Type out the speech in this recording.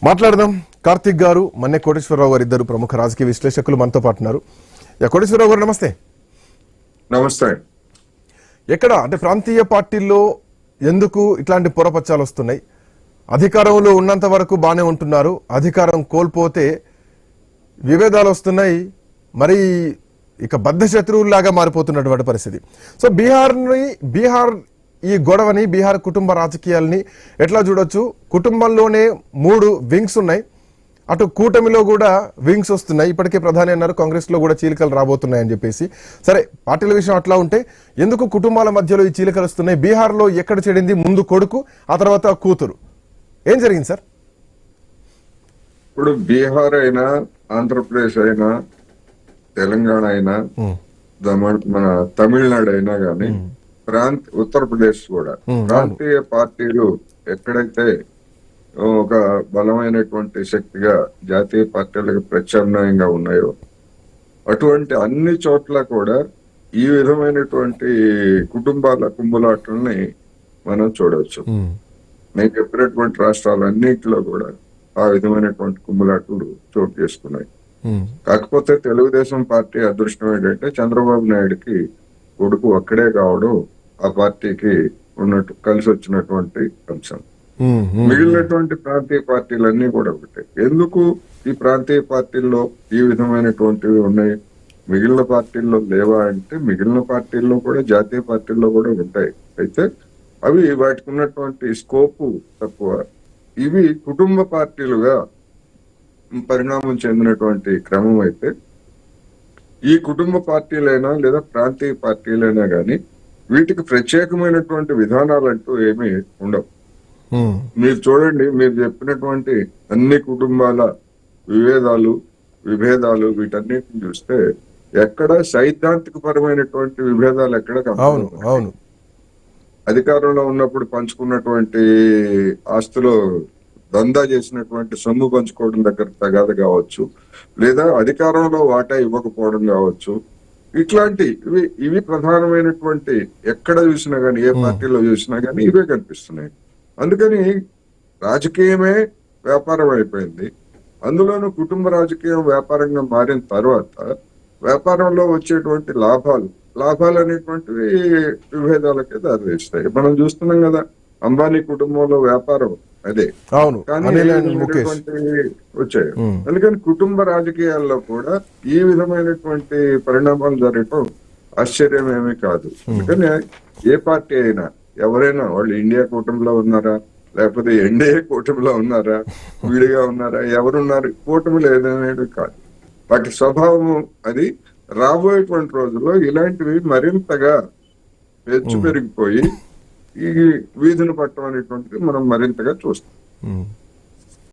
మాట్లాడదాం. కార్తిక్ గారు, మన్నే కోటేశ్వరరావు గారు ఇద్దరు ప్రముఖ రాజకీయ విశ్లేషకులు మనతో పాటు ఉన్నారు. కోటేశ్వరరావు గారు నమస్తే. నమస్తే. ఎక్కడ అంటే ప్రాంతీయ పార్టీల్లో ఎందుకు ఇట్లాంటి పొరపచ్చాలు వస్తున్నాయి? అధికారంలో ఉన్నంత వరకు బాగానే ఉంటున్నారు, అధికారం కోల్పోతే విభేదాలు వస్తున్నాయి, మరి ఇక బద్ధ శత్రువులాగా మారిపోతున్నటువంటి పరిస్థితి. సో బీహార్ ఈ గొడవని, బీహార్ కుటుంబ రాజకీయాలని ఎట్లా చూడొచ్చు? కుటుంబంలోనే 3 వింగ్స్ ఉన్నాయి, అటు కూటమిలో కూడా వింగ్స్ వస్తున్నాయి. ఇప్పటికే ప్రధాని అన్నారు కాంగ్రెస్ లో కూడా చీలికలు రాబోతున్నాయని చెప్పేసి. సరే, పార్టీల విషయం అట్లా ఉంటే ఎందుకు కుటుంబాల మధ్యలో ఈ చీలికలు వస్తున్నాయి? బీహార్ లో ఎక్కడ చెడింది? ముందు కొడుకు, ఆ తర్వాత కూతురు. ఏం జరిగింది సార్? ఇప్పుడు బీహార్ అయినా, ఆంధ్రప్రదేశ్ అయినా, తెలంగాణ అయినా, మన తమిళనాడు అయినా గానీ, ఉత్తరప్రదేశ్ కూడా ప్రాంతీయ పార్టీలు ఎక్కడైతే ఒక బలమైనటువంటి శక్తిగా జాతీయ పార్టీలకు ప్రత్యామ్నాయంగా ఉన్నాయో అటువంటి అన్ని చోట్ల కూడా ఈ విధమైనటువంటి కుటుంబాల కుంభలాటల్ని మనం చూడవచ్చు. నేను చెప్పినటువంటి రాష్ట్రాలన్నింటిలో కూడా ఆ విధమైనటువంటి కుంభలాటలు చోటు చేసుకున్నాయి. కాకపోతే తెలుగుదేశం పార్టీ అదృష్టం ఏంటంటే చంద్రబాబు నాయుడుకి కొడుకు ఒక్కడే కావడం ఆ పార్టీకి కలిసి వచ్చినటువంటి అంశం. మిగిలినటువంటి ప్రాంతీయ పార్టీలన్నీ కూడా ఒకటే. ఎందుకు ఈ ప్రాంతీయ పార్టీల్లో ఈ విధమైనటువంటివి ఉన్నాయి, మిగిలిన పార్టీల్లో లేవా అంటే, మిగిలిన పార్టీల్లో కూడా జాతీయ పార్టీల్లో కూడా ఉంటాయి. అయితే అవి వాటికి ఉన్నటువంటి స్కోపు తక్కువ. ఇవి కుటుంబ పార్టీలుగా పరిణామం చెందినటువంటి క్రమం అయితే, ఈ కుటుంబ పార్టీలైనా లేదా ప్రాంతీయ పార్టీలైనా గాని వీటికి ప్రత్యేకమైనటువంటి విధానాలంటూ ఏమీ ఉండవు. మీరు చూడండి, మీరు చెప్పినటువంటి అన్ని కుటుంబాల విభేదాలు వీటన్నిటిని చూస్తే ఎక్కడ సైద్ధాంతిక పరమైనటువంటి విభేదాలు ఎక్కడ అవును. అధికారంలో ఉన్నప్పుడు పంచుకున్నటువంటి ఆస్తులు దందా చేసినటువంటి సొమ్ము పంచుకోవడం దగ్గర తగాద కావచ్చు, లేదా అధికారంలో వాటా ఇవ్వకపోవడం కావచ్చు. ఇవి ప్రధానమైనటువంటి ఎక్కడ చూసినా గానీ, ఏ పార్టీలో చూసినా గానీ ఇవే కనిపిస్తున్నాయి. అందుకని రాజకీయమే వ్యాపారం అయిపోయింది. అందులోనూ కుటుంబ రాజకీయం వ్యాపారంగా మారిన తర్వాత వ్యాపారంలో వచ్చేటువంటి లాభాలు అనేటువంటివి విభేదాలకే దారితీస్తాయి. మనం చూస్తున్నాం కదా, అంబానీ కుటుంబంలో వ్యాపారం అదే, కానీ వచ్చాయి. అందుకని కుటుంబ రాజకీయాల్లో కూడా ఈ విధమైనటువంటి పరిణామాలు జరగటం ఆశ్చర్యం ఏమీ కాదు. అందుకని ఏ పార్టీ అయినా, ఎవరైనా, వాళ్ళు ఇండియా కూటమిలో ఉన్నారా, లేకపోతే ఎన్డీఏ కూటమిలో ఉన్నారా, విడిగా ఉన్నారా, ఎవరున్నారు, కూటమి లేదనేది కాదు, వాటి స్వభావం అది. రాబోయేటువంటి రోజుల్లో ఇలాంటివి మరింతగా పెరిగిపోయి ఈ వీధిని పట్టడం అనేటువంటిది మనం మరింతగా చూస్తాం.